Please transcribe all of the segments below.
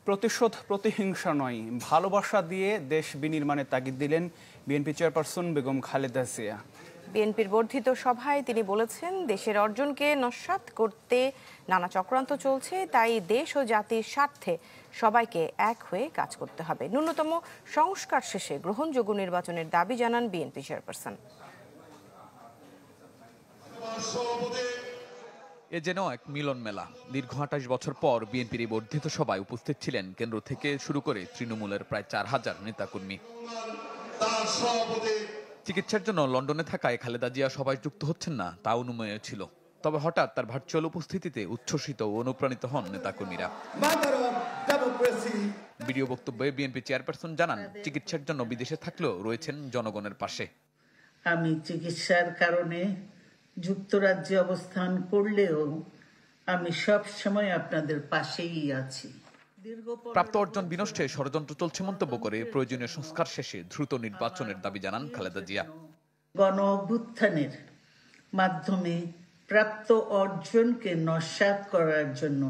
প্রতিশোধ প্রতিহিংসা নয়, ভালোবাসা দিয়ে দেশ বিনির্মাণের তাগিদ দিলেন বিএনপি চেয়ারপারসন বেগম খালেদা জিয়া। বিএনপির বর্ধিত সভায় তিনি বলেছেন, দেশের অর্জনকে নস্যাৎ করতে নানা চক্রান্ত চলছে, তাই দেশ ও জাতির স্বার্থে সবাইকে এক হয়ে কাজ করতে হবে। ন্যূনতম সংস্কার শেষে গ্রহণযোগ্য নির্বাচনের দাবি জানান বিএনপি চেয়ারপারসন। এ যেন এক মিলন মেলা। দীর্ঘ ২৮ বছর পর বিএনপির এই বর্ধিত সভায় উপস্থিত ছিলেন কেন্দ্র থেকে শুরু করে তৃণমূলের প্রায় ৪,০০০ নেতাকর্মী। চিকিৎসার জন্য লন্ডনে থাকায় খালেদা জিয়া সভায় যুক্ত হচ্ছেন না, তা অনুমেয় ছিল। তবে হঠাৎ তার ভার্চুয়াল উপস্থিতিতে উচ্ছ্বসিত ও অনুপ্রাণিত হন নেতাকর্মীরা। ভিডিও বক্তব্যে বিএনপি চেয়ারপারসন জানান, চিকিৎসার জন্য বিদেশে থাকলেও রয়েছেন জনগণের পাশে। আমি চিকিৎসার কারণে যুক্তরাজ্যে অবস্থান করলেও আমি সব সময় আপনাদের পাশেই আছি। প্রাপ্ত অর্জন বিনষ্টে ষড়যন্ত্র চলছে মন্তব্য করে প্রয়োজনীয় সংস্কার শেষে দ্রুত নির্বাচনের দাবি জানান খালেদা জিয়া। গণ অভ্যুত্থানের মাধ্যমে প্রাপ্ত অর্জনকে নস্যাৎ করার জন্য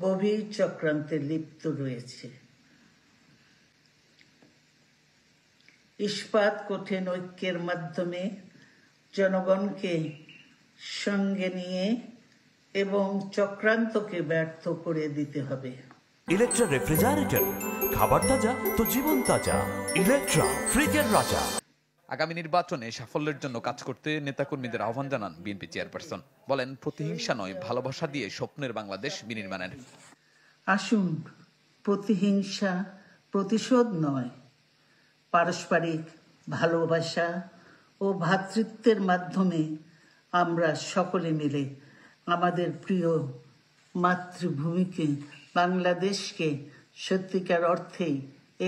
গভীর চক্রান্তে লিপ্ত রয়েছে। ইস্পাত কঠিন ঐক্যের মাধ্যমে জনগণকে সঙ্গে নিয়ে এবং চক্রান্তকে ব্যর্থ করে দিতে হবে। ইলেকট্রা রেফ্রিজারেটর, খাবার তাজা তো জীবন তাজা। ইলেকট্রা, ফ্রিজের রাজা। আগামী নির্বাচনে সাফল্যের জন্য কাজ করতে নেতাকর্মীদের আহ্বান জানান বিএনপি চেয়ারপারসন। বলেন, প্রতিহিংসা নয়, ভালোবাসা দিয়ে স্বপ্নের বাংলাদেশ বিনির্মাণের। আসুন, প্রতিহিংসা প্রতিশোধ নয়, পারস্পরিক ভালোবাসা ও ভ্রাতৃত্বের মাধ্যমে আমরা সকলে মিলে আমাদের প্রিয় মাতৃভূমিকে, বাংলাদেশকে সত্যিকার অর্থেই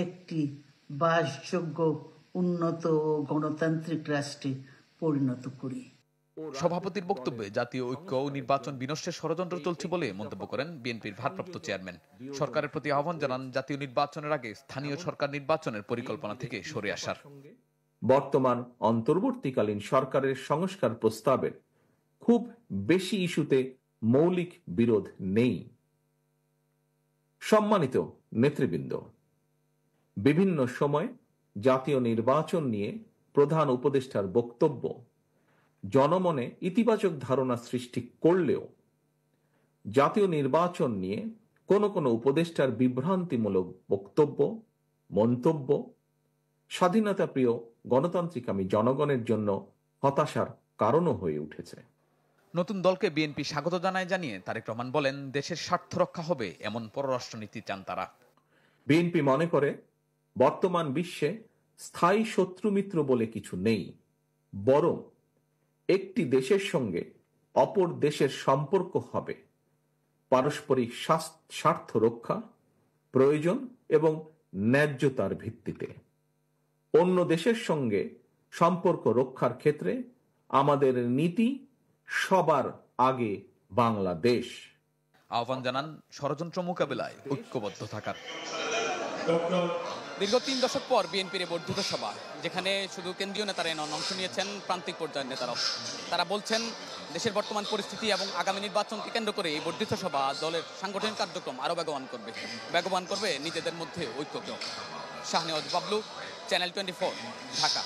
একটি বাসযোগ্য, উন্নত ও গণতান্ত্রিক রাষ্ট্রে পরিণত করি। সভাপতির বক্তব্যে জাতীয় ঐক্য ও নির্বাচন বিনষ্টের ষড়যন্ত্র চলছে বলে মন্তব্য করেন বিএনপির ভারপ্রাপ্ত চেয়ারম্যান। সরকারের প্রতি আহ্বান জানান, জাতীয় নির্বাচনের আগে স্থানীয় সরকার নির্বাচনের পরিকল্পনা থেকে সরে আসার। বর্তমান অন্তর্বর্তীকালীন সরকারের সংস্কার প্রস্তাবের খুব বেশি ইস্যুতে মৌলিক বিরোধ নেই। সম্মানিত নেতৃবৃন্দ, বিভিন্ন সময় জাতীয় নির্বাচন নিয়ে প্রধান উপদেষ্টার বক্তব্য জনমনে ইতিবাচক ধারণা সৃষ্টি করলেও জাতীয় নির্বাচন নিয়ে কোনো উপদেষ্টার বিভ্রান্তিমূলক বক্তব্য, মন্তব্য স্বাধীনতাপ্রিয় গণতান্ত্রিকামী জনগণের জন্য হতাশার কারণও হয়ে উঠেছে। নতুন দলকে বিএনপি স্বাগত জানায় জানিয়ে তারেক রহমান বলেন, দেশের স্বার্থ রক্ষা হবে এমন পররাষ্ট্রনীতি চান তারা। বিএনপি মনে করে, বর্তমান বিশ্বে স্থায়ী শত্রু মিত্র বলে কিছু নেই, বরং একটি দেশের সঙ্গে অপর দেশের সম্পর্ক হবে পারস্পরিক স্বার্থ রক্ষা, প্রয়োজন এবং ন্যায্যতার ভিত্তিতে। অন্য দেশের সঙ্গে সম্পর্ক রক্ষার ক্ষেত্রে আমাদের নীতি সবার আগে বাংলাদেশ। আহ্বান জানান ষড়যন্ত্র মোকাবেলায় ঐক্যবদ্ধ থাকার। দীর্ঘ ৩ দশক পর বিএনপির বর্ধিত সভা, যেখানে শুধু কেন্দ্রীয় নেতারাই নন, অংশ নিয়েছেন প্রান্তিক পর্যায়ের নেতারাও। তারা বলছেন, দেশের বর্তমান পরিস্থিতি এবং আগামী নির্বাচনকে কেন্দ্র করে এই বর্ধিত সভা দলের সাংগঠনিক কার্যক্রম আরও বেগবান করবে নিজেদের মধ্যে ঐক্যকেও। শাহনেওয়াজ বাবলু, চ্যানেল 24, ঢাকা।